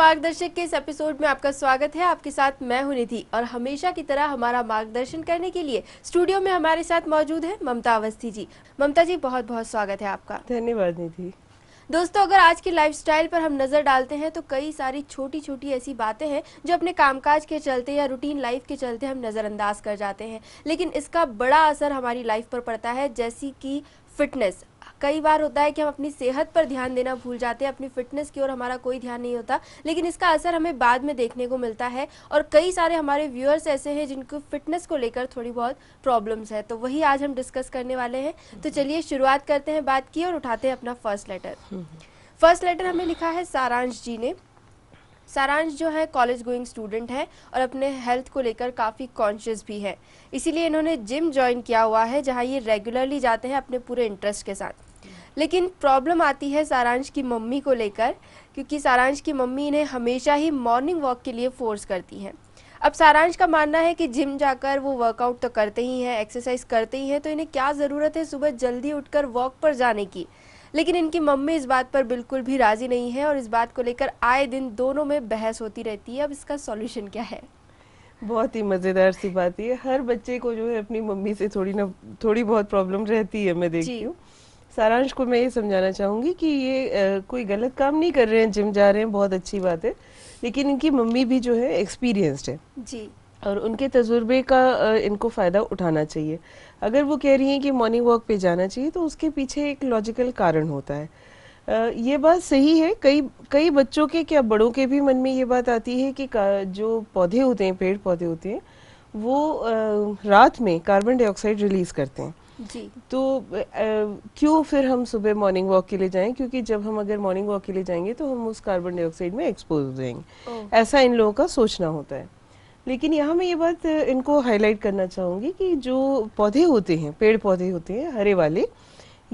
मार्गदर्शक के इस एपिसोड में आपका स्वागत है। आपके साथ मैं हूं निधि और हमेशा की तरह हमारा मार्गदर्शन करने के लिए स्टूडियो में हमारे साथ मौजूद है ममता अवस्थी जी। ममता जी, बहुत बहुत स्वागत है आपका। धन्यवाद निधि। दोस्तों, अगर आज की लाइफस्टाइल पर हम नज़र डालते हैं तो कई सारी छोटी छोटी ऐसी बातें हैं जो अपने कामकाज के चलते या रूटीन लाइफ के चलते हम नज़रअंदाज कर जाते हैं, लेकिन इसका बड़ा असर हमारी लाइफ पर पड़ता है, जैसी कि फिटनेस। कई बार होता है कि हम अपनी सेहत पर ध्यान देना भूल जाते हैं, अपनी फिटनेस की ओर हमारा कोई ध्यान नहीं होता, लेकिन इसका असर हमें बाद में देखने को मिलता है। और कई सारे हमारे व्यूअर्स ऐसे हैं जिनको फिटनेस को लेकर थोड़ी बहुत प्रॉब्लम्स है, तो वही आज हम डिस्कस करने वाले हैं। तो चलिए शुरुआत करते हैं बात की और उठाते हैं अपना फर्स्ट लेटर। फर्स्ट लेटर हमें लिखा है सारांश जी ने। सारांश जो है कॉलेज गोइंग स्टूडेंट है और अपने हेल्थ को लेकर काफ़ी कॉन्शियस भी है, इसीलिए इन्होंने जिम ज्वाइन किया हुआ है जहां ये रेगुलरली जाते हैं अपने पूरे इंटरेस्ट के साथ। लेकिन प्रॉब्लम आती है सारांश की मम्मी को लेकर, क्योंकि सारांश की मम्मी इन्हें हमेशा ही मॉर्निंग वॉक के लिए फोर्स करती हैं। अब सारांश का मानना है कि जिम जाकर वो वर्कआउट तो करते ही हैं, एक्सरसाइज करते ही हैं, तो इन्हें क्या ज़रूरत है सुबह जल्दी उठकर वॉक पर जाने की। लेकिन इनकी मम्मी इस बात पर बिल्कुल भी राज़ी नहीं है और इस बात को लेकर आए दिन दोनों में बहस होती रहती है। अब इसका सॉल्यूशन क्या है? बहुत ही मज़ेदार सी बात है, हर बच्चे को जो है अपनी मम्मी से थोड़ी बहुत प्रॉब्लम रहती है। मैं देखती हूँ। सारांश को मैं ये समझाना चाहूँगी कि ये कोई गलत काम नहीं कर रहे हैं, जिम जा रहे हैं, बहुत अच्छी बात है, लेकिन इनकी मम्मी भी जो है एक्सपीरियंस्ड है जी, और उनके तजुर्बे का इनको फ़ायदा उठाना चाहिए। अगर वो कह रही हैं कि मॉर्निंग वॉक पे जाना चाहिए तो उसके पीछे एक लॉजिकल कारण होता है। ये बात सही है, कई बच्चों के, क्या बड़ों के भी मन में ये बात आती है कि जो पौधे होते हैं, पेड़ पौधे होते हैं, वो रात में कार्बन डाइऑक्साइड रिलीज करते हैं। जी, तो क्यों फिर हम सुबह मॉर्निंग वॉक के लिए जाएं, क्योंकि जब हम अगर मॉर्निंग वॉक के लिए जाएंगे तो हम उस कार्बन डाइऑक्साइड में एक्सपोज हो जाएंगे। ऐसा इन लोगों का सोचना होता है। लेकिन यहाँ मैं ये बात इनको हाईलाइट करना चाहूँगी कि जो पौधे होते हैं, पेड़ पौधे होते हैं हरे वाले,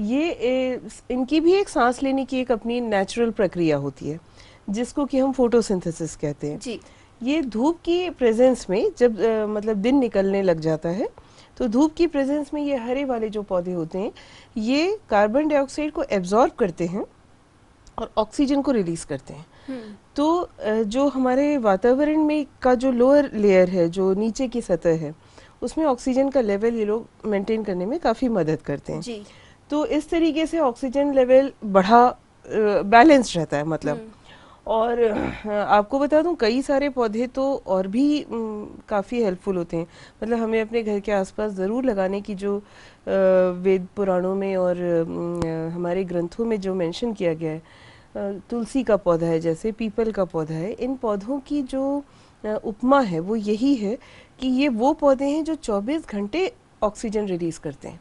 ये इनकी भी एक सांस लेने की एक अपनी नेचुरल प्रक्रिया होती है, जिसको कि हम फोटोसिंथेसिस कहते हैं। जी, ये धूप की प्रेजेंस में जब मतलब दिन निकलने लग जाता है, तो धूप की प्रेजेंस में ये हरे वाले जो पौधे होते हैं, ये कार्बन डाइऑक्साइड को एब्जॉर्ब करते हैं और ऑक्सीजन को रिलीज करते हैं। तो जो हमारे वातावरण में का जो लोअर लेयर है, जो नीचे की सतह है, उसमें ऑक्सीजन का लेवल ये लोग मेंटेन करने में काफ़ी मदद करते हैं। जी, तो इस तरीके से ऑक्सीजन लेवल बैलेंस रहता है मतलब। और आपको बता दूं, कई सारे पौधे तो और भी काफ़ी हेल्पफुल होते हैं। मतलब हमें अपने घर के आसपास ज़रूर लगाने की, जो वेद पुराणों में और हमारे ग्रंथों में जो मेंशन किया गया है, तुलसी का पौधा है, जैसे पीपल का पौधा है, इन पौधों की जो उपमा है वो यही है कि ये वो पौधे हैं जो 24 घंटे ऑक्सीजन रिलीज करते हैं।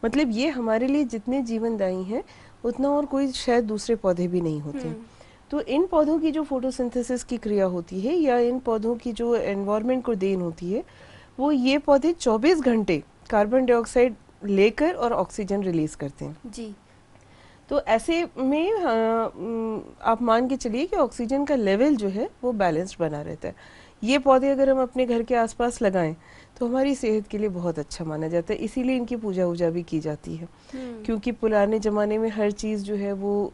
मतलब ये हमारे लिए जितने जीवनदायी हैं उतना और कोई शायद दूसरे पौधे भी नहीं होते हैं। तो इन पौधों की जो फोटोसिंथेसिस की क्रिया होती है, या इन पौधों की जो एनवायरनमेंट को देन होती है, वो ये पौधे 24 घंटे कार्बन डाइऑक्साइड लेकर और ऑक्सीजन रिलीज करते हैं। जी, तो ऐसे में आप मान के चलिए कि ऑक्सीजन का लेवल जो है वो बैलेंस्ड बना रहता है। ये पौधे अगर हम अपने घर के आसपास लगाएं तो हमारी सेहत के लिए बहुत अच्छा माना जाता है, इसीलिए इनकी पूजा वूजा भी की जाती है। क्योंकि पुराने ज़माने में हर चीज़ जो है वो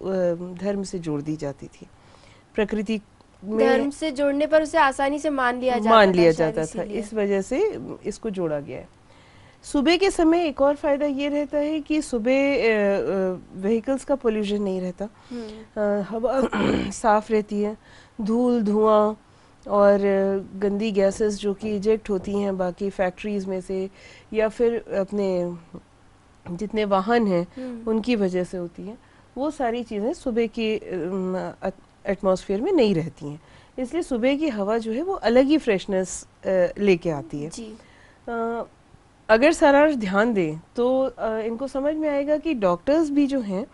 धर्म से जोड़ दी जाती थी। प्रकृति में धर्म से जोड़ने पर उसे आसानी से मान लिया जाता था, इस वजह से इसको जोड़ा गया है। सुबह के समय एक और फायदा ये रहता है कि सुबह व्हीकल्स का पोल्यूशन नहीं रहता, हवा साफ रहती है, धूल धुआं और गंदी गैसेस जो कि इजेक्ट होती हैं बाकी फैक्ट्रीज में से या फिर अपने जितने वाहन हैं उनकी वजह से होती हैं, वो सारी चीज़ें सुबह की एटमॉस्फेयर में नहीं रहती हैं। इसलिए सुबह की हवा जो है वो अलग ही फ्रेशनेस लेके आती है। जी। अगर सारांश ध्यान दें तो इनको समझ में आएगा कि डॉक्टर्स भी जो हैं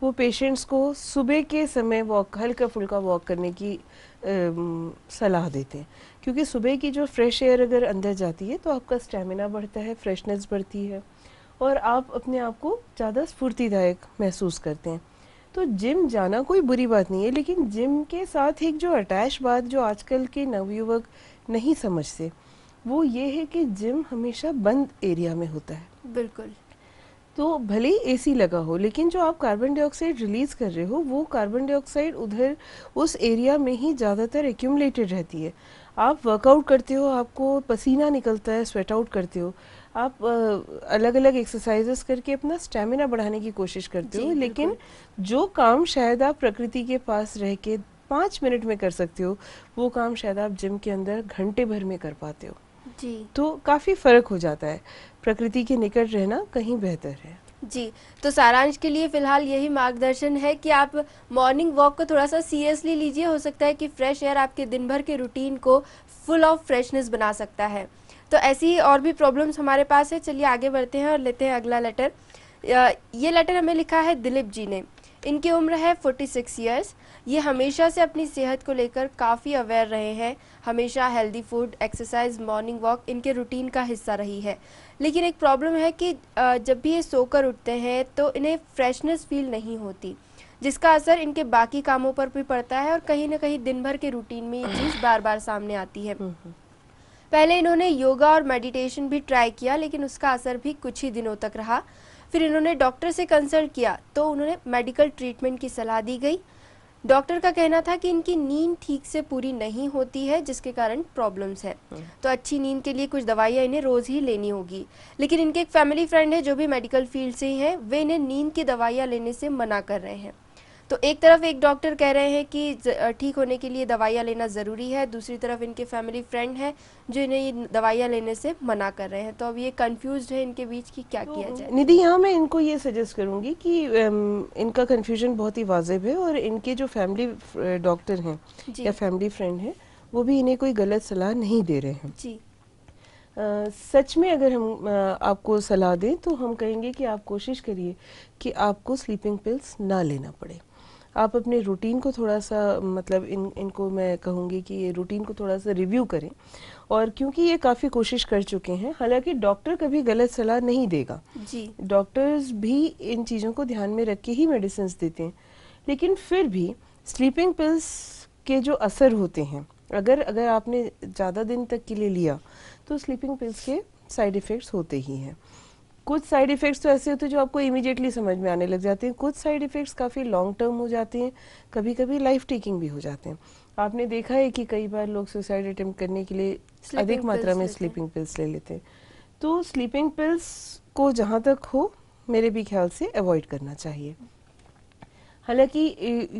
वो पेशेंट्स को सुबह के समय वॉक, हल्का फुल्का वॉक करने की सलाह देते हैं, क्योंकि सुबह की जो फ्रेश एयर अगर अंदर जाती है तो आपका स्टेमिना बढ़ता है, फ्रेशनेस बढ़ती है और आप अपने आप को ज़्यादा स्फूर्तिदायक महसूस करते हैं। तो जिम जाना कोई बुरी बात नहीं है, लेकिन जिम के साथ एक जो अटैच बात जो आजकल के नवयुवक नहीं समझते, वो ये है कि जिम हमेशा बंद एरिया में होता है। बिल्कुल। तो भले ही एसी लगा हो, लेकिन जो आप कार्बन डाइऑक्साइड रिलीज कर रहे हो वो कार्बन डाइऑक्साइड उधर उस एरिया में ही ज़्यादातर एक्यूमुलेटेड रहती है। आप वर्कआउट करते हो, आपको पसीना निकलता है, स्वेट आउट करते हो, आप अलग अलग एक्सरसाइजेस करके अपना स्टेमिना बढ़ाने की कोशिश करते हो, लेकिन जो काम शायद आप प्रकृति के पास रह के 5 मिनट में कर सकते हो, वो काम शायद आप जिम के अंदर घंटे भर में कर पाते हो। जी। तो काफ़ी फ़र्क हो जाता है, प्रकृति के निकट रहना कहीं बेहतर है। जी, तो सारांश के लिए फ़िलहाल यही मार्गदर्शन है कि आप मॉर्निंग वॉक को थोड़ा सा सीरियसली लीजिए। हो सकता है कि फ्रेश एयर आपके दिन भर के रूटीन को फुल ऑफ फ्रेशनेस बना सकता है। तो ऐसी ही और भी प्रॉब्लम्स हमारे पास है। चलिए आगे बढ़ते हैं और लेते हैं अगला लेटर। ये लेटर हमें लिखा है दिलीप जी ने। इनकी उम्र है 46 ईयर्स। ये हमेशा से अपनी सेहत को लेकर काफ़ी अवेयर रहे हैं। हमेशा healthy food, exercise, morning walk इनके रूटीन का हिस्सा रही है। लेकिन एक प्रॉब्लम है कि जब भी ये सोकर उठते हैं तो इन्हें फ्रेशनेस फील नहीं होती, जिसका असर इनके बाकी कामों पर भी पड़ता है और कहीं ना कहीं दिन भर के रूटीन में ये चीज़ बार बार सामने आती है। पहले इन्होंने योगा और मेडिटेशन भी ट्राई किया, लेकिन उसका असर भी कुछ ही दिनों तक रहा। फिर इन्होंने डॉक्टर से कंसल्ट किया तो उन्होंने मेडिकल ट्रीटमेंट की सलाह दी गई। डॉक्टर का कहना था कि इनकी नींद ठीक से पूरी नहीं होती है, जिसके कारण प्रॉब्लम्स है। तो अच्छी नींद के लिए कुछ दवाइयाँ इन्हें रोज़ ही लेनी होगी। लेकिन इनके एक फैमिली फ्रेंड है जो भी मेडिकल फील्ड से ही हैं, वे इन्हें नींद की दवाइयाँ लेने से मना कर रहे हैं। तो एक तरफ एक डॉक्टर कह रहे हैं कि ठीक होने के लिए दवाइयाँ लेना ज़रूरी है, दूसरी तरफ इनके फैमिली फ्रेंड है जो इन्हें ये दवाइयाँ लेने से मना कर रहे हैं। तो अब ये कंफ्यूज्ड है इनके बीच की क्या किया जाए। निधि, यहाँ मैं इनको ये सजेस्ट करूँगी कि इनका कंफ्यूजन बहुत ही वाजिब है और इनके जो फैमिली डॉक्टर हैं या फैमिली फ्रेंड हैं वो भी इन्हें कोई गलत सलाह नहीं दे रहे हैं जी। सच में अगर हम आपको सलाह दें तो हम कहेंगे कि आप कोशिश करिए कि आपको स्लीपिंग पिल्स ना लेना पड़े। आप अपने रूटीन को थोड़ा सा मतलब इनको मैं कहूँगी कि ये रूटीन को थोड़ा सा रिव्यू करें। और क्योंकि ये काफ़ी कोशिश कर चुके हैं, हालांकि डॉक्टर कभी गलत सलाह नहीं देगा जी, डॉक्टर्स भी इन चीज़ों को ध्यान में रख के ही मेडिसिन देते हैं, लेकिन फिर भी स्लीपिंग पिल्स के जो असर होते हैं, अगर आपने ज़्यादा दिन तक के लिए लिया तो स्लीपिंग पिल्स के साइड इफ़ेक्ट्स होते ही हैं। कुछ साइड इफ़ेक्ट्स तो ऐसे होते हैं जो आपको इमीडिएटली समझ में आने लग जाते हैं, कुछ साइड इफ़ेक्ट्स काफ़ी लॉन्ग टर्म हो जाते हैं, कभी कभी लाइफ टेकिंग भी हो जाते हैं। आपने देखा है कि कई बार लोग सुसाइड अटेम्प्ट करने के लिए अधिक मात्रा में स्लीपिंग पिल्स ले लेते हैं। तो स्लीपिंग पिल्स को जहाँ तक हो मेरे भी ख्याल से अवॉइड करना चाहिए। हालांकि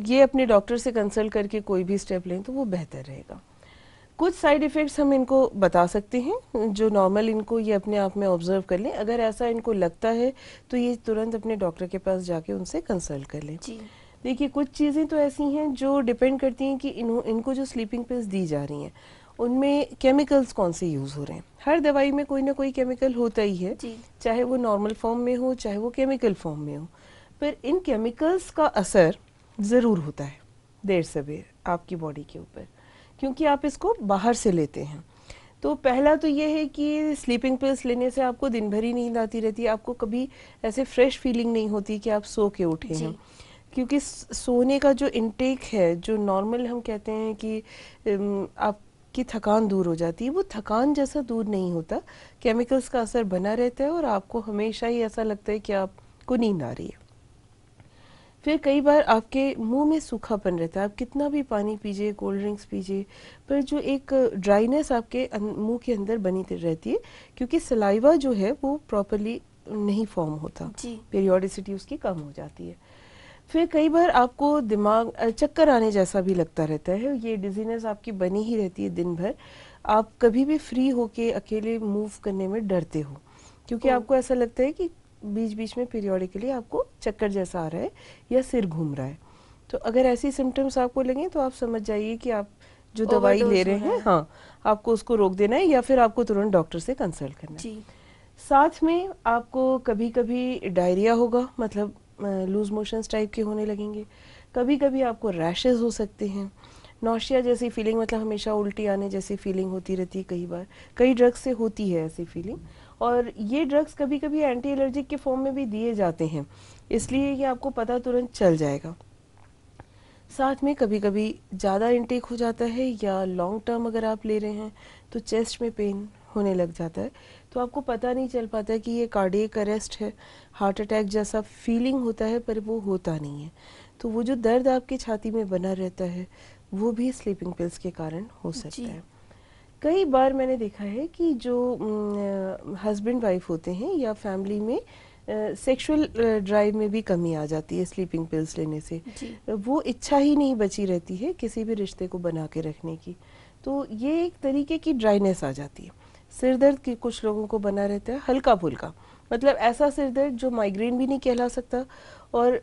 ये अपने डॉक्टर से कंसल्ट करके कोई भी स्टेप लें तो वो बेहतर रहेगा। कुछ साइड इफ़ेक्ट्स हम इनको बता सकते हैं जो नॉर्मल इनको ये अपने आप में ऑब्जर्व कर लें। अगर ऐसा इनको लगता है तो ये तुरंत अपने डॉक्टर के पास जाके उनसे कंसल्ट कर लें। देखिए, कुछ चीज़ें तो ऐसी हैं जो डिपेंड करती हैं कि इनको जो स्लीपिंग पिल्स दी जा रही हैं उनमें केमिकल्स कौन से यूज़ हो रहे हैं। हर दवाई में कोई ना कोई केमिकल होता ही है, चाहे वो नॉर्मल फॉर्म में हो चाहे वो केमिकल फॉर्म में हो, पर इन केमिकल्स का असर ज़रूर होता है देर सवेर आपकी बॉडी के ऊपर, क्योंकि आप इसको बाहर से लेते हैं। तो पहला तो ये है कि स्लीपिंग पिल्स लेने से आपको दिन भर ही नींद आती रहती है, आपको कभी ऐसे फ्रेश फीलिंग नहीं होती कि आप सो के उठे हैं, क्योंकि सोने का जो इनटेक है, जो नॉर्मल हम कहते हैं कि आपकी थकान दूर हो जाती है, वो थकान जैसा दूर नहीं होता, केमिकल्स का असर बना रहता है और आपको हमेशा ही ऐसा लगता है कि आपको नींद आ रही है। फिर कई बार आपके मुंह में सूखापन रहता है, आप कितना भी पानी पीजिए, कोल्ड ड्रिंक्स पीजिए, पर जो एक ड्राइनेस आपके मुंह के अंदर बनी रहती है, क्योंकि सलाइवा जो है वो प्रॉपरली नहीं फॉर्म होता, पीरियोडिसिटी उसकी कम हो जाती है। फिर कई बार आपको दिमाग चक्कर आने जैसा भी लगता रहता है, ये डिजीनेस आपकी बनी ही रहती है दिन भर। आप कभी भी फ्री होके अकेले मूव करने में डरते हो, क्योंकि आपको ऐसा लगता है कि बीच बीच में पीरियोडिकली आपको चक्कर जैसा आ रहा है या सिर घूम रहा है। तो अगर ऐसी सिम्टम्स आपको लगे तो आप समझ जाइए कि आप जो दवाई ले रहे हैं, हाँ, आपको उसको रोक देना है या फिर आपको तुरंत डॉक्टर से कंसल्ट करना है। साथ में आपको कभी कभी डायरिया होगा, मतलब लूज मोशंस टाइप के होने लगेंगे, कभी कभी आपको रैशेस हो सकते हैं, नौशिया जैसी फीलिंग, मतलब हमेशा उल्टी आने जैसी फीलिंग होती रहती है, कई बार कई ड्रग्स से होती है ऐसी फीलिंग। और ये ड्रग्स कभी कभी एंटी एलर्जिक के फॉर्म में भी दिए जाते हैं, इसलिए ये आपको पता तुरंत चल जाएगा। साथ में कभी कभी ज़्यादा इनटेक हो जाता है या लॉन्ग टर्म अगर आप ले रहे हैं तो चेस्ट में पेन होने लग जाता है तो आपको पता नहीं चल पाता कि ये कार्डियक अरेस्ट है, हार्ट अटैक जैसा फीलिंग होता है पर वो होता नहीं है। तो वो जो दर्द आपकी छाती में बना रहता है वो भी स्लीपिंग पिल्स के कारण हो सकता है। कई बार मैंने देखा है कि जो हस्बैंड वाइफ होते हैं या फैमिली में सेक्सुअल ड्राइव में भी कमी आ जाती है स्लीपिंग पिल्स लेने से, वो इच्छा ही नहीं बची रहती है किसी भी रिश्ते को बना के रखने की। तो ये एक तरीके की ड्राइनेस आ जाती है। सिर दर्द की कुछ लोगों को बना रहता है हल्का फुल्का, मतलब ऐसा सिर दर्द जो माइग्रेन भी नहीं कहला सकता और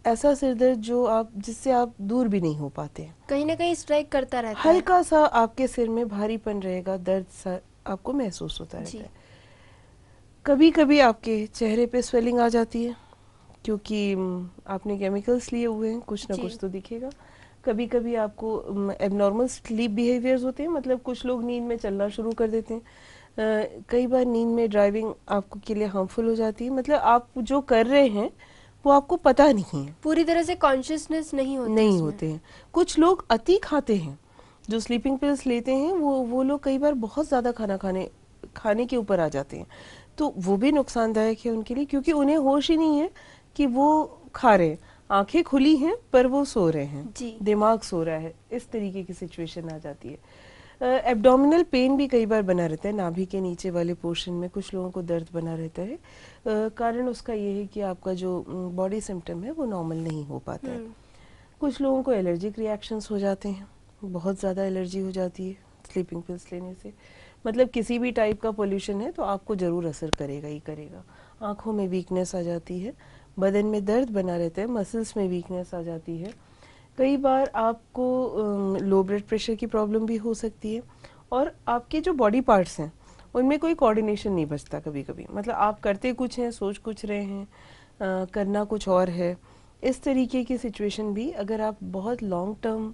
ऐसा सिर दर्द जो आप जिससे आप दूर भी नहीं हो पाते हैं, कहीं ना कहीं स्ट्राइक करता रहता है। हल्का सा आपके सिर में भारीपन रहेगा, दर्द सा आपको महसूस होता रहता है। कभी कभी आपके चेहरे पे स्वेलिंग आ जाती है क्योंकि आपने केमिकल्स लिए हुए हैं, कुछ ना कुछ तो दिखेगा। कभी कभी आपको एबनॉर्मल स्लीप बिहेवियर्स होते हैं, मतलब कुछ लोग नींद में चलना शुरू कर देते हैं। कई बार नींद में ड्राइविंग आपको के लिए हार्मफुल हो जाती है, मतलब आप जो कर रहे हैं वो आपको पता नहीं है, पूरी तरह से कॉन्शियसनेस नहीं होते हैं। कुछ लोग अति खाते हैं, जो स्लीपिंग पिल्स लेते हैं वो लोग कई बार बहुत ज़्यादा खाने के ऊपर आ जाते हैं, तो वो भी नुकसानदायक है उनके लिए क्योंकि उन्हें होश ही नहीं है कि वो खा रहे हैं। आंखें खुली हैं पर वो सो रहे हैं, दिमाग सो रहा है, इस तरीके की सिचुएशन आ जाती है। एब्डोमिनल पेन भी कई बार बना रहता है, नाभि के नीचे वाले पोर्शन में कुछ लोगों को दर्द बना रहता है। कारण उसका ये है कि आपका जो बॉडी सिम्टम है वो नॉर्मल नहीं हो पाता है। कुछ लोगों को एलर्जिक रिएक्शंस हो जाते हैं, बहुत ज़्यादा एलर्जी हो जाती है स्लीपिंग पिल्स लेने से। मतलब किसी भी टाइप का पोल्यूशन है तो आपको ज़रूर असर करेगा ही करेगा। आँखों में वीकनेस आ जाती है, बदन में दर्द बना रहता है, मसल्स में वीकनेस आ जाती है। कई बार आपको लो ब्लड प्रेशर की प्रॉब्लम भी हो सकती है और आपके जो बॉडी पार्ट्स हैं उनमें कोई कोऑर्डिनेशन नहीं बचता कभी कभी, मतलब आप करते कुछ हैं, सोच कुछ रहे हैं, करना कुछ और है। इस तरीके की सिचुएशन भी अगर आप बहुत लॉन्ग टर्म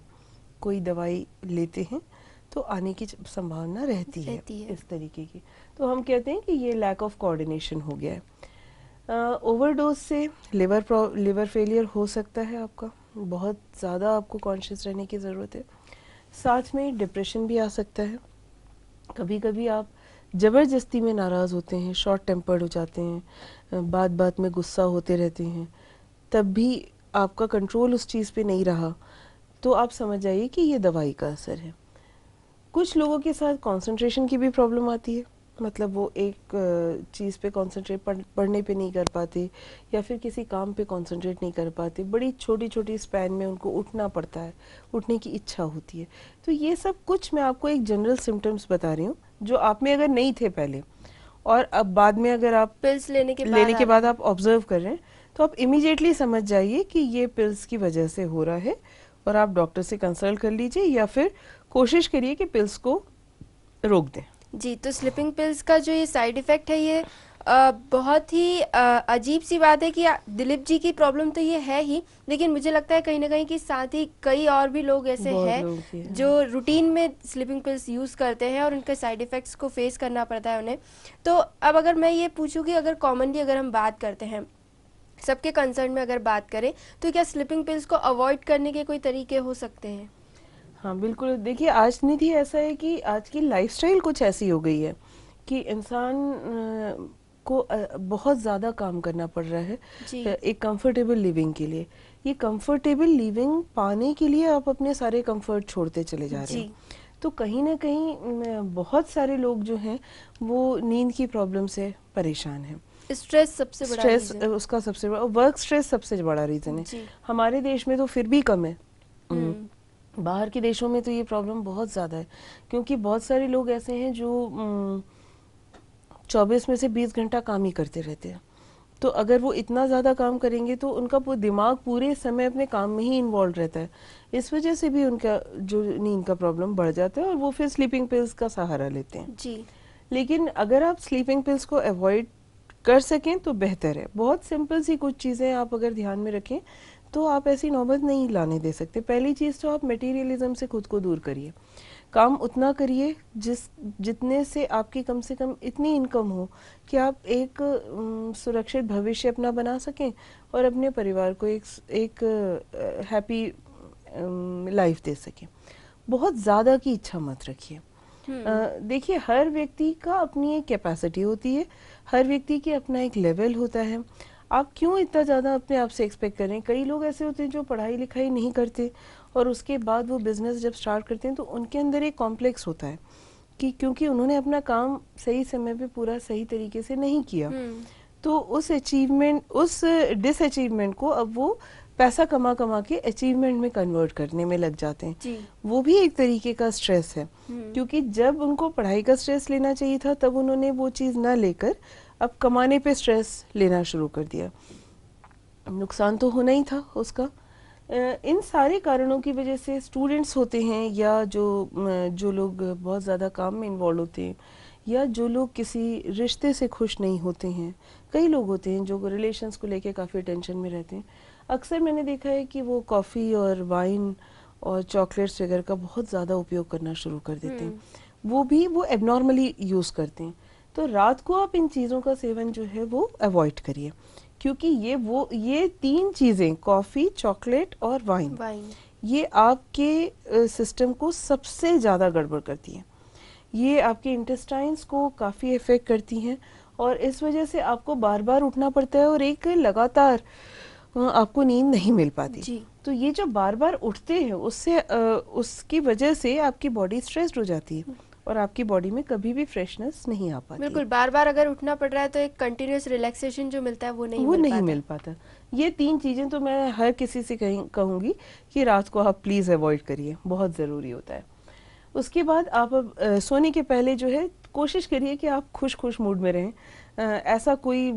कोई दवाई लेते हैं तो आने की संभावना रहती है इस तरीके की। तो हम कहते हैं कि ये लैक ऑफ कोऑर्डिनेशन हो गया है। ओवरडोज से लिवर फेलियर हो सकता है आपका, बहुत ज़्यादा आपको कॉन्शियस रहने की ज़रूरत है। साथ में डिप्रेशन भी आ सकता है। कभी कभी आप ज़बरदस्ती में नाराज़ होते हैं, शॉर्ट टेम्पर्ड हो जाते हैं, बात बात में गुस्सा होते रहते हैं, तब भी आपका कंट्रोल उस चीज़ पे नहीं रहा तो आप समझ जाइए कि ये दवाई का असर है। कुछ लोगों के साथ कंसंट्रेशन की भी प्रॉब्लम आती है, मतलब वो एक चीज़ पे कंसंट्रेट पढ़ने पे नहीं कर पाते या फिर किसी काम पे कंसंट्रेट नहीं कर पाते, बड़ी छोटी छोटी स्पैन में उनको उठना पड़ता है, उठने की इच्छा होती है। तो ये सब कुछ मैं आपको एक जनरल सिम्टम्स बता रही हूँ जो आप में अगर नहीं थे पहले और अब बाद में अगर आप पिल्स लेने के बाद आप ऑब्जर्व कर रहे हैं तो आप इमीडिएटली समझ जाइए कि ये पिल्स की वजह से हो रहा है और आप डॉक्टर से कंसल्ट कर लीजिए या फिर कोशिश करिए कि पिल्स को रोक दें। जी, तो स्लीपिंग पिल्स का जो ये साइड इफ़ेक्ट है ये बहुत ही अजीब सी बात है कि दिलीप जी की प्रॉब्लम तो ये है ही, लेकिन मुझे लगता है कहीं ना कहीं कि साथ ही कई और भी लोग ऐसे हैं जो रूटीन में स्लीपिंग पिल्स यूज़ करते हैं और उनके साइड इफ़ेक्ट्स को फेस करना पड़ता है उन्हें। तो अब अगर मैं ये पूछूं कि अगर कॉमनली अगर हम बात करते हैं सबके कंसर्न में अगर बात करें तो क्या स्लीपिंग पिल्स को अवॉइड करने के कोई तरीके हो सकते हैं? हाँ बिल्कुल, देखिए आज निधि ऐसा है कि आज की लाइफस्टाइल कुछ ऐसी हो गई है कि इंसान को बहुत ज़्यादा काम करना पड़ रहा है एक कंफर्टेबल लिविंग के लिए। ये कंफर्टेबल लिविंग पाने के लिए आप अपने सारे कंफर्ट छोड़ते चले जा रहे हैं। तो कहीं ना कहीं बहुत सारे लोग जो हैं वो नींद की प्रॉब्लम से परेशान हैं। स्ट्रेस सबसे बड़ा रीजन, उसका सबसे बड़ा वर्क स्ट्रेस सबसे बड़ा रीज़न है। हमारे देश में तो फिर भी कम है, बाहर के देशों में तो ये प्रॉब्लम बहुत ज़्यादा है क्योंकि बहुत सारे लोग ऐसे हैं जो 24 में से 20 घंटा काम ही करते रहते हैं। तो अगर वो इतना ज़्यादा काम करेंगे तो उनका दिमाग पूरे समय अपने काम में ही इन्वॉल्व रहता है, इस वजह से भी उनका जो नींद का प्रॉब्लम बढ़ जाता है और वो फिर स्लीपिंग पिल्स का सहारा लेते हैं। जी, लेकिन अगर आप स्लीपिंग पिल्स को अवॉइड कर सकें तो बेहतर है। बहुत सिंपल सी कुछ चीज़ें आप अगर ध्यान में रखें तो आप ऐसी नौबत नहीं लाने दे सकते। पहली चीज़ तो आप मटेरियलिज्म से खुद को दूर करिए, काम उतना करिए जितने से आपकी कम से कम इतनी इनकम हो कि आप एक सुरक्षित भविष्य अपना बना सकें और अपने परिवार को एक हैप्पी लाइफ दे सकें। बहुत ज़्यादा की इच्छा मत रखिए। देखिए, हर व्यक्ति का अपनी एक कैपेसिटी होती है, हर व्यक्ति की अपना एक लेवल होता है। आप क्यों इतना ज़्यादा अपने आप से एक्सपेक्ट करें? कई लोग ऐसे होते हैं जो पढ़ाई लिखाई नहीं करते और उसके बाद वो बिजनेस जब स्टार्ट करते हैं तो उनके अंदर एक कॉम्प्लेक्स होता है कि क्योंकि उन्होंने अपना काम सही समय पे पूरा सही तरीके से नहीं किया, तो उस डिसअचीवमेंट को अब वो पैसा कमा कमा के अचीवमेंट में कन्वर्ट करने में लग जाते हैं। वो भी एक तरीके का स्ट्रेस है, क्योंकि जब उनको पढ़ाई का स्ट्रेस लेना चाहिए था तब उन्होंने वो चीज़ ना लेकर अब कमाने पे स्ट्रेस लेना शुरू कर दिया। नुकसान तो होना ही था उसका। इन सारे कारणों की वजह से स्टूडेंट्स होते हैं या जो लोग बहुत ज़्यादा काम में इन्वॉल्व होते हैं या जो लोग किसी रिश्ते से खुश नहीं होते हैं, कई लोग होते हैं जो रिलेशंस को लेके काफ़ी टेंशन में रहते हैं। अक्सर मैंने देखा है कि वो कॉफ़ी और वाइन और चॉकलेट्स वगैरह का बहुत ज़्यादा उपयोग करना शुरू कर देते हैं। वो एबनॉर्मली यूज़ करते हैं। तो रात को आप इन चीज़ों का सेवन जो है वो अवॉइड करिए, क्योंकि ये 3 चीज़ें, कॉफ़ी, चॉकलेट और वाइन, ये आपके सिस्टम को सबसे ज़्यादा गड़बड़ करती हैं। ये आपके इंटेस्टाइन्स को काफ़ी इफ़ेक्ट करती हैं और इस वजह से आपको बार बार उठना पड़ता है और एक लगातार आपको नींद नहीं मिल पाती। तो ये जो बार बार उठते हैं उसकी वजह से आपकी बॉडी स्ट्रेस्ड हो जाती है और आपकी बॉडी में कभी भी फ्रेशनेस नहीं आ पाती। बिल्कुल, बार बार अगर उठना पड़ रहा है तो एक कंटिन्यूअस रिलैक्सेशन जो मिलता है वो नहीं मिल पाता। ये 3 चीजें तो मैं हर किसी से कहूंगी कि रात को आप प्लीज अवॉइड करिए, बहुत जरूरी होता है। उसके बाद आप सोने के पहले जो है कोशिश करिए कि आप खुश मूड में रहें। ऐसा कोई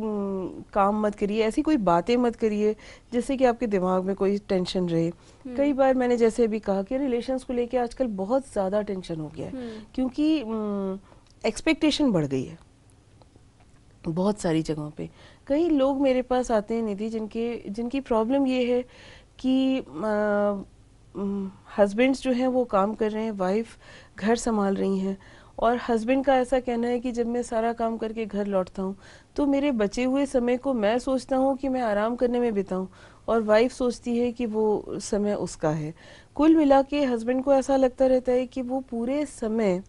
काम मत करिए, ऐसी कोई बातें मत करिए जिससे कि आपके दिमाग में कोई टेंशन रहे। कई बार मैंने जैसे अभी कहा कि रिलेशंस को लेके आजकल बहुत ज़्यादा टेंशन हो गया है, क्योंकि एक्सपेक्टेशन बढ़ गई है बहुत सारी जगहों पे। कई लोग मेरे पास आते हैं निधि जिनकी प्रॉब्लम ये है कि हस्बैंड्स जो हैं वो काम कर रहे हैं, वाइफ घर संभाल रही हैं और हस्बैंड का ऐसा कहना है कि जब मैं सारा काम करके घर लौटता हूँ तो मेरे बचे हुए समय को मैं सोचता हूँ कि मैं आराम करने में बिताऊं और वाइफ सोचती है कि वो समय उसका है। कुल मिला के हस्बैंड को ऐसा लगता रहता है कि वो पूरे समय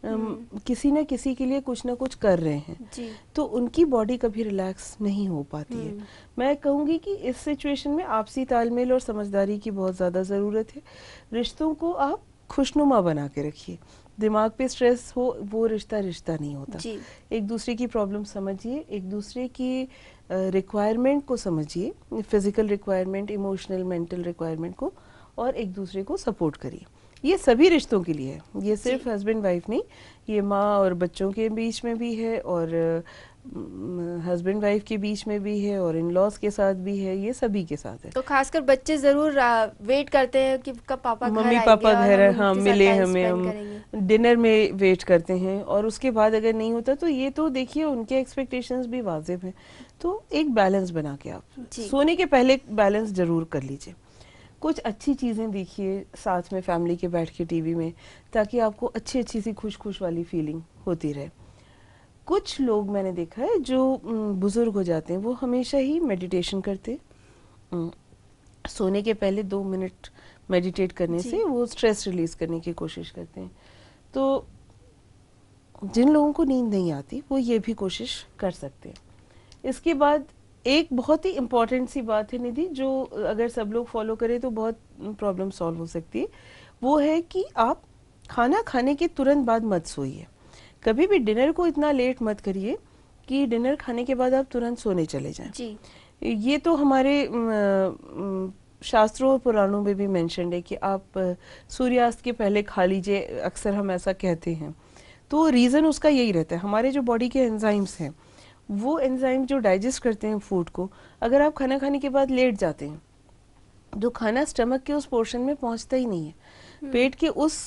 किसी न किसी के लिए कुछ ना कुछ कर रहे हैं, तो उनकी बॉडी कभी रिलैक्स नहीं हो पाती है। मैं कहूँगी कि इस सिचुएशन में आपसी तालमेल और समझदारी की बहुत ज़्यादा ज़रूरत है। रिश्तों को आप खुशनुमा बना के रखिए। दिमाग पे स्ट्रेस हो वो रिश्ता नहीं होता। एक दूसरे की प्रॉब्लम समझिए, एक दूसरे की रिक्वायरमेंट को समझिए, physical requirement, emotional, mental requirement को, और एक दूसरे को सपोर्ट करिए। ये सभी रिश्तों के लिए है, ये सिर्फ हस्बैंड वाइफ नहीं, ये माँ और बच्चों के बीच में भी है और हस्बैंड वाइफ के बीच में भी है और इन लॉज के साथ भी है, ये सभी के साथ है। तो खासकर बच्चे जरूर वेट करते हैं कि कब पापा मम्मी पापा घर मिले हमें, हम डिनर में वेट करते हैं और उसके बाद अगर नहीं होता तो ये तो देखिए उनके एक्सपेक्टेशंस भी वाजिब हैं। तो एक बैलेंस बना के आप सोने के पहले बैलेंस जरूर कर लीजिए। कुछ अच्छी चीज़ें देखिए साथ में फैमिली के बैठ के टीवी में, ताकि आपको अच्छी सी खुश वाली फीलिंग होती रहे। कुछ लोग मैंने देखा है जो बुजुर्ग हो जाते हैं वो हमेशा ही मेडिटेशन करते, सोने के पहले 2 मिनट मेडिटेट करने से वो स्ट्रेस रिलीज करने की कोशिश करते हैं। तो जिन लोगों को नींद नहीं आती वो ये भी कोशिश कर सकते हैं। इसके बाद एक बहुत ही इम्पॉर्टेंट सी बात है निधि, जो अगर सब लोग फॉलो करें तो बहुत प्रॉब्लम सॉल्व हो सकती है। वो है कि आप खाना खाने के तुरंत बाद मत सोइए। कभी भी डिनर को इतना लेट मत करिए कि डिनर खाने के बाद आप तुरंत सोने चले जाएं। ये तो हमारे शास्त्रों और पुराणों में भी मेंशन्ड है कि आप सूर्यास्त के पहले खा लीजिए, अक्सर हम ऐसा कहते हैं। तो रीज़न उसका यही रहता है, हमारे जो बॉडी के एंजाइम्स हैं वो एंजाइम जो डाइजेस्ट करते हैं फूड को, अगर आप खाना खाने के बाद लेट जाते हैं तो खाना स्टमक के उस पोर्शन में पहुंचता ही नहीं है, पेट के उस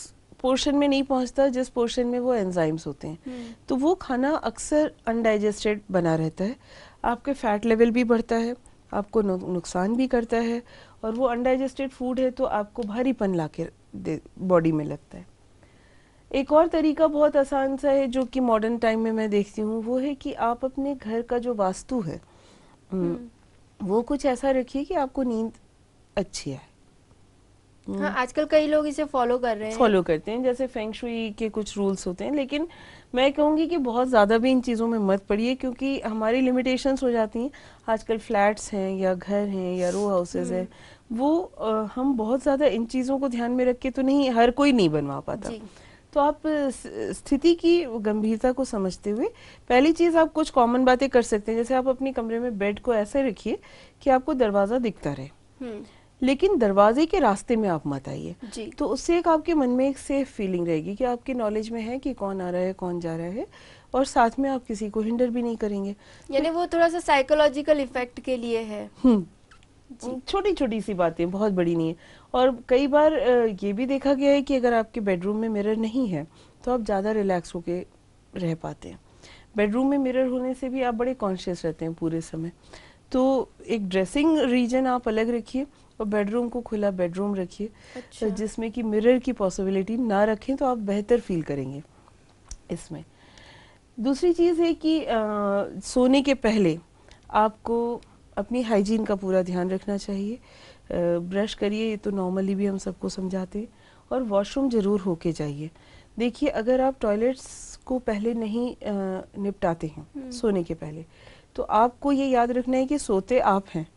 पोर्शन में नहीं पहुंचता जिस पोर्शन में वो एंजाइम्स होते हैं। तो वो खाना अक्सर अनडाइजेस्टेड बना रहता है, आपके फैट लेवल भी बढ़ता है, आपको नुकसान भी करता है, और वो अनडाइजेस्टेड फूड है तो आपको भारीपन लाके बॉडी में लगता है। एक और तरीका बहुत आसान सा है जो कि मॉडर्न टाइम में मैं देखती हूँ, वो है कि आप अपने घर का जो वास्तु है वो कुछ ऐसा रखिए कि आपको नींद अच्छी आए। हाँ, आजकल कई लोग इसे फॉलो कर रहे हैं, फॉलो करते हैं, जैसे फेंग शुई के कुछ रूल्स होते हैं। लेकिन मैं कहूँगी कि बहुत ज़्यादा भी इन चीज़ों में मत पड़िए, क्योंकि हमारी लिमिटेशंस हो जाती हैं। आजकल फ्लैट्स हैं या घर हैं या रो हाउसेज हैं, वो हम बहुत ज़्यादा इन चीज़ों को ध्यान में रख के तो नहीं, हर कोई नहीं बनवा पाता। तो आप स्थिति की गंभीरता को समझते हुए पहली चीज़ आप कुछ कॉमन बातें कर सकते हैं। जैसे आप अपने कमरे में बेड को ऐसे रखिए कि आपको दरवाज़ा दिखता रहे, लेकिन दरवाजे के रास्ते में आप मत आइए। तो उससे एक आपके मन में एक सेफ फीलिंग रहेगी कि आपके नॉलेज में है कि कौन आ रहा है, कौन जा रहा है, और साथ में आप किसी को हिंडर भी नहीं करेंगे। यानी वो थोड़ा सा साइकोलॉजिकल इफेक्ट के लिए है। छोटी छोटी सी बातें, बहुत बड़ी नहीं है। और कई बार ये भी देखा गया है कि अगर आपके बेडरूम में मिरर नहीं है तो आप ज़्यादा रिलैक्स होके रह पाते हैं। बेडरूम में मिरर होने से भी आप बड़े कॉन्शियस रहते हैं पूरे समय। तो एक ड्रेसिंग रीजन आप अलग रखिए और बेडरूम को खुला बेडरूम रखिए। अच्छा। जिसमें कि मिरर की पॉसिबिलिटी ना रखें तो आप बेहतर फील करेंगे इसमें। दूसरी चीज़ है कि सोने के पहले आपको अपनी हाइजीन का पूरा ध्यान रखना चाहिए। ब्रश करिए, ये तो नॉर्मली भी हम सबको समझाते हैं, और वॉशरूम ज़रूर होके जाइए। देखिए, अगर आप टॉयलेट्स को पहले नहीं निपटाते हैं सोने के पहले, तो आपको ये याद रखना है कि सोते आप हैं,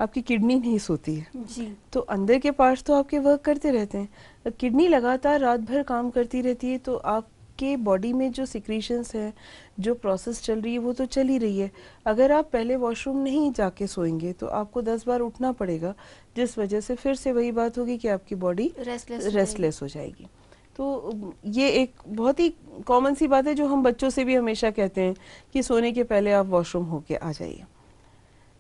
आपकी किडनी नहीं सोती है जी। तो अंदर के पार्ट्स तो आपके वर्क करते रहते हैं। किडनी लगातार रात भर काम करती रहती है, तो आपके बॉडी में जो सिक्रीशंस है, जो प्रोसेस चल रही है, वो तो चल ही रही है। अगर आप पहले वॉशरूम नहीं जाके सोएंगे तो आपको 10 बार उठना पड़ेगा, जिस वजह से फिर से वही बात होगी कि आपकी बॉडी रेस्टलेस हो जाएगी। तो ये एक बहुत ही कॉमन सी बात है जो हम बच्चों से भी हमेशा कहते हैं कि सोने के पहले आप वॉशरूम होके आ जाइए।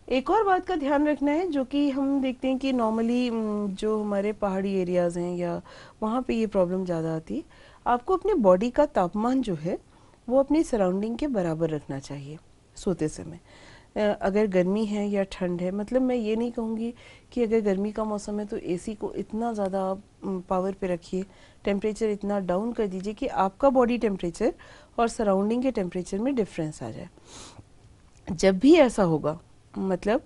एक और बात का ध्यान रखना है जो कि हम देखते हैं कि नॉर्मली जो हमारे पहाड़ी एरियाज़ हैं या वहाँ पे ये प्रॉब्लम ज़्यादा आती है। आपको अपने बॉडी का तापमान जो है वो अपनी सराउंडिंग के बराबर रखना चाहिए सोते समय। अगर गर्मी है या ठंड है, मतलब मैं ये नहीं कहूँगी कि अगर गर्मी का मौसम है तो एसी को इतना ज़्यादा पावर पे रखिए, टेम्परेचर इतना डाउन कर दीजिए कि आपका बॉडी टेम्परेचर और सराउंडिंग के टेम्परेचर में डिफरेंस आ जाए। जब भी ऐसा होगा, मतलब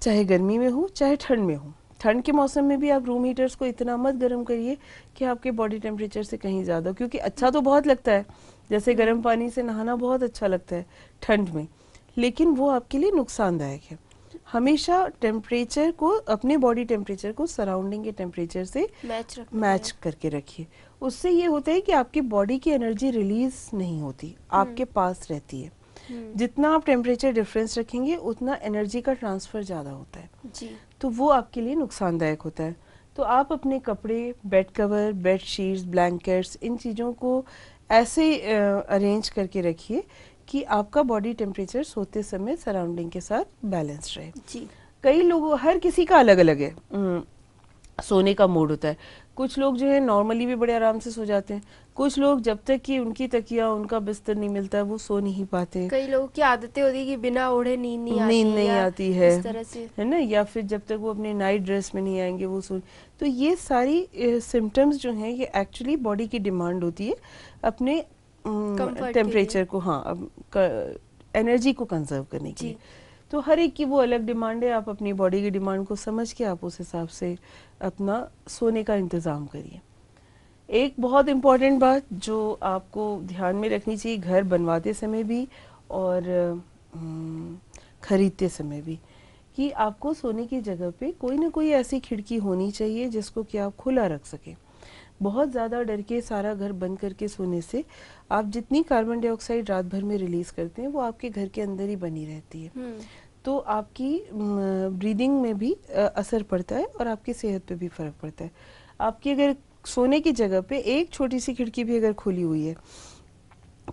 चाहे गर्मी में हो चाहे ठंड में हो, ठंड के मौसम में भी आप रूम हीटर्स को इतना मत गर्म करिए कि आपके बॉडी टेम्परेचर से कहीं ज़्यादा, क्योंकि अच्छा तो बहुत लगता है, जैसे गर्म पानी से नहाना बहुत अच्छा लगता है ठंड में, लेकिन वो आपके लिए नुकसानदायक है। हमेशा टेम्परेचर को, अपने बॉडी टेम्परेचर को सराउंडिंग के टेम्परेचर से मैच करके रखिए। उससे ये होता है कि आपकी बॉडी की एनर्जी रिलीज नहीं होती, आपके पास रहती है। जितना आप टेम्परेचर डिफरेंस रखेंगे उतना एनर्जी का ट्रांसफर ज़्यादा होता है जी। तो वो आपके लिए नुकसानदायक होता है। तो आप अपने कपड़े, bed cover, bed sheets, blankets, इन चीज़ों को ऐसे अरेंज करके रखिए कि आपका बॉडी टेम्परेचर सोते समय सराउंडिंग के साथ बैलेंस रहे जी। कई लोगों, हर किसी का अलग अलग है सोने का मूड होता है। कुछ लोग जो है नॉर्मली भी बड़े आराम से सो जाते हैं, कुछ लोग जब तक कि उनकी तकिया, उनका बिस्तर नहीं मिलता है वो सो नहीं पाते। कई लोगों की आदतें होती है कि बिना ओढ़े नींद नहीं आती है इस तरह से, है ना, या फिर जब तक वो अपने नाइट ड्रेस में नहीं आएंगे वो सो। तो ये सारी सिम्टम्स जो हैं ये एक्चुअली बॉडी की डिमांड होती है अपने टेम्परेचर को, हाँ, एनर्जी को कंजर्व करने के लिए। तो हर एक की वो अलग डिमांड है, आप अपनी बॉडी की डिमांड को समझ के आप उस हिसाब से अपना सोने का इंतज़ाम करिए। एक बहुत इम्पॉर्टेंट बात जो आपको ध्यान में रखनी चाहिए घर बनवाते समय भी और ख़रीदते समय भी, कि आपको सोने की जगह पे कोई ना कोई ऐसी खिड़की होनी चाहिए जिसको कि आप खुला रख सकें। बहुत ज़्यादा डर के सारा घर बंद करके सोने से आप जितनी कार्बन डाइऑक्साइड रात भर में रिलीज़ करते हैं वो आपके घर के अंदर ही बनी रहती है, तो आपकी ब्रीदिंग में भी असर पड़ता है और आपकी सेहत पे भी फ़र्क पड़ता है। आपकी अगर सोने की जगह पे एक छोटी सी खिड़की भी अगर खुली हुई है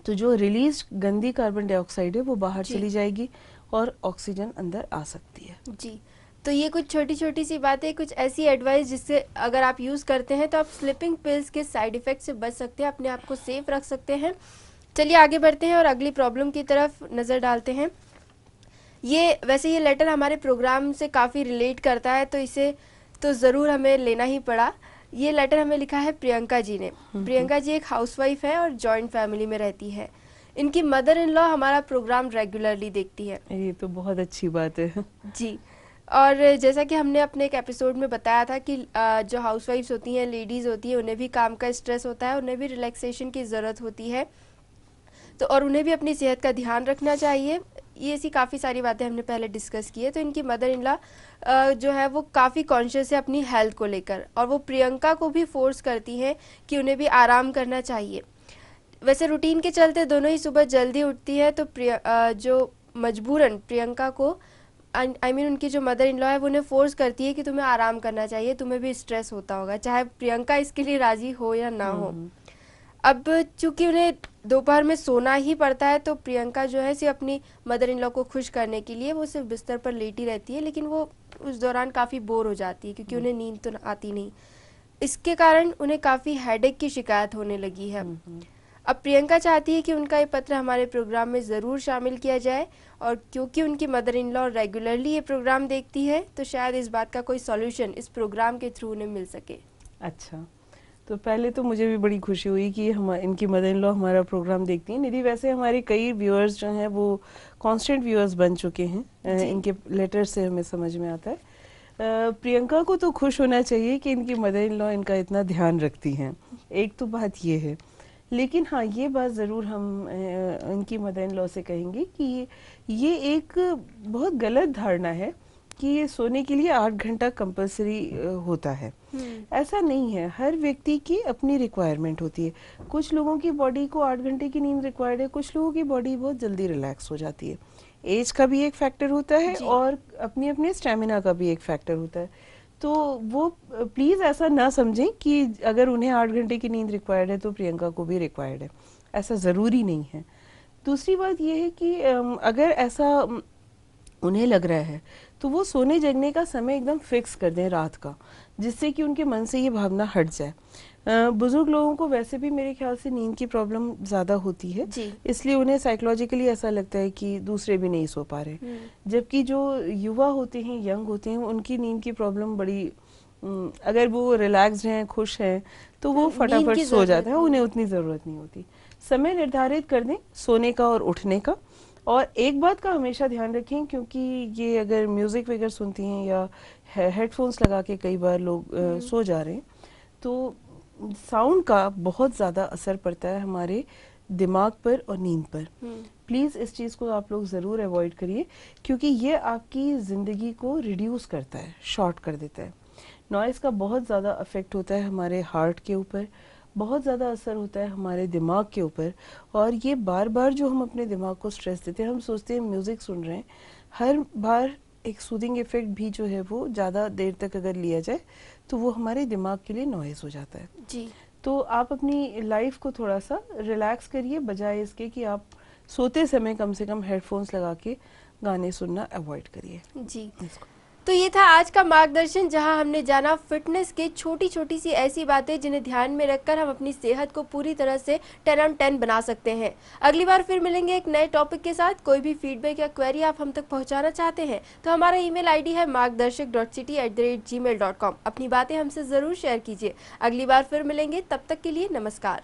तो जो रिलीज गंदी कार्बन डाइऑक्साइड है वो बाहर चली जाएगी और ऑक्सीजन अंदर आ सकती है जी। तो ये कुछ छोटी छोटी सी बातें, कुछ ऐसी एडवाइस जिससे अगर आप यूज़ करते हैं तो आप स्लीपिंग पिल्स के साइड इफ़ेक्ट से बच सकते हैं, अपने आप को सेफ रख सकते हैं। चलिए आगे बढ़ते हैं और अगली प्रॉब्लम की तरफ नज़र डालते हैं। वैसे ये लेटर हमारे प्रोग्राम से काफ़ी रिलेट करता है, तो इसे तो ज़रूर हमें लेना ही पड़ा। ये लेटर हमें लिखा है प्रियंका जी ने। प्रियंका जी एक हाउसवाइफ है और जॉइंट फैमिली में रहती है। इनकी मदर इन लॉ हमारा प्रोग्राम रेगुलरली देखती है। ये तो बहुत अच्छी बात है जी। और जैसा कि हमने अपने एक एपिसोड में बताया था कि जो हाउसवाइफ्स होती हैं, लेडीज़ होती हैं, उन्हें भी काम का स्ट्रेस होता है, उन्हें भी रिलैक्सेशन की ज़रूरत होती है, तो और उन्हें भी अपनी सेहत का ध्यान रखना चाहिए। ये ऐसी काफ़ी सारी बातें हमने पहले डिस्कस की है। तो इनकी मदर इन लॉ जो है वो काफ़ी कॉन्शियस है अपनी हेल्थ को लेकर, और वो प्रियंका को भी फोर्स करती हैं कि उन्हें भी आराम करना चाहिए। वैसे रूटीन के चलते दोनों ही सुबह जल्दी उठती है, तो जो मजबूरन प्रियंका को आई मीन उनकी जो मदर इन लॉ है वो उन्हें फोर्स करती है कि तुम्हें आराम करना चाहिए, तुम्हें भी स्ट्रेस होता होगा, चाहे प्रियंका इसके लिए राजी हो या ना हो। अब चूंकि उन्हें दोपहर में सोना ही पड़ता है, तो प्रियंका जो है सिर्फ अपनी मदर इन लॉ को खुश करने के लिए वो सिर्फ बिस्तर पर लेटी रहती है, लेकिन वो उस दौरान काफ़ी बोर हो जाती है क्योंकि उन्हें नींद तो आती नहीं। इसके कारण उन्हें काफ़ी हेडेक की शिकायत होने लगी है। अब प्रियंका चाहती है कि उनका ये पत्र हमारे प्रोग्राम में ज़रूर शामिल किया जाए, और क्योंकि उनकी मदर इन लॉ रेगुलरली ये प्रोग्राम देखती है, तो शायद इस बात का कोई सॉल्यूशन इस प्रोग्राम के थ्रू उन्हें मिल सके। अच्छा, तो पहले तो मुझे भी बड़ी खुशी हुई कि इनकी मदर इन लॉ हमारा प्रोग्राम देखती हैं। निधि, वैसे हमारे कई व्यूअर्स जो हैं वो कांस्टेंट व्यूअर्स बन चुके हैं, इनके लेटर से हमें समझ में आता है। प्रियंका को तो खुश होना चाहिए कि इनकी मदर इन लॉ इनका इतना ध्यान रखती हैं, एक तो बात ये है। लेकिन हाँ, ये बात ज़रूर हम इनकी मदर इन लॉ से कहेंगे कि ये एक बहुत गलत धारणा है कि ये सोने के लिए 8 घंटा कंपलसरी होता है। ऐसा नहीं है, हर व्यक्ति की अपनी रिक्वायरमेंट होती है। कुछ लोगों की बॉडी को 8 घंटे की नींद रिक्वायर्ड है, कुछ लोगों की बॉडी बहुत जल्दी रिलैक्स हो जाती है। एज का भी एक फैक्टर होता है और अपनी अपनी स्टेमिना का भी एक फैक्टर होता है। तो वो प्लीज़ ऐसा ना समझें कि अगर उन्हें 8 घंटे की नींद रिक्वायर्ड है तो प्रियंका को भी रिक्वायर्ड है, ऐसा ज़रूरी नहीं है। दूसरी बात ये है कि अगर ऐसा उन्हें लग रहा है तो वो सोने जगने का समय एकदम फिक्स कर दें रात का, जिससे कि उनके मन से ये भावना हट जाए। बुजुर्ग लोगों को वैसे भी मेरे ख्याल से नींद की प्रॉब्लम ज़्यादा होती है, इसलिए उन्हें साइकोलॉजिकली ऐसा लगता है कि दूसरे भी नहीं सो पा रहे। जबकि जो युवा होते हैं, यंग होते हैं, उनकी नींद की प्रॉब्लम बड़ी, अगर वो रिलैक्स्ड हैं, खुश हैं, तो वो फटाफट सो जाते हैं, उन्हें उतनी ज़रूरत नहीं होती। समय निर्धारित कर दें सोने का और उठने का। और एक बात का हमेशा ध्यान रखें, क्योंकि ये अगर म्यूज़िक वगैरह सुनती हैं या हेडफोन्स लगा के कई बार लोग सो जा रहे हैं, तो साउंड का बहुत ज़्यादा असर पड़ता है हमारे दिमाग पर और नींद पर। प्लीज़ इस चीज़ को आप लोग ज़रूर अवॉइड करिए, क्योंकि ये आपकी ज़िंदगी को रिड्यूस करता है, शॉर्ट कर देता है। नॉइज़ का बहुत ज़्यादा अफेक्ट होता है हमारे हार्ट के ऊपर, बहुत ज़्यादा असर होता है हमारे दिमाग के ऊपर, और ये बार बार जो हम अपने दिमाग को स्ट्रेस देते हैं, हम सोचते हैं म्यूज़िक सुन रहे हैं, हर बार एक सूदिंग इफेक्ट भी जो है वो ज़्यादा देर तक अगर लिया जाए तो वो हमारे दिमाग के लिए नॉइज़ हो जाता है। जी, तो आप अपनी लाइफ को थोड़ा सा रिलैक्स करिए, बजाय इसके कि आप सोते समय कम से कम हेडफोन्स लगा के गाने सुनना अवॉइड करिए। जी। तो ये था आज का मार्गदर्शन, जहां हमने जाना फिटनेस के छोटी छोटी सी ऐसी बातें जिन्हें ध्यान में रखकर हम अपनी सेहत को पूरी तरह से 10 on 10 बना सकते हैं। अगली बार फिर मिलेंगे एक नए टॉपिक के साथ। कोई भी फीडबैक या क्वेरी आप हम तक पहुंचाना चाहते हैं तो हमारा ईमेल आईडी है margdarshak.city@gmail.com। अपनी बातें हमसे ज़रूर शेयर कीजिए। अगली बार फिर मिलेंगे, तब तक के लिए नमस्कार।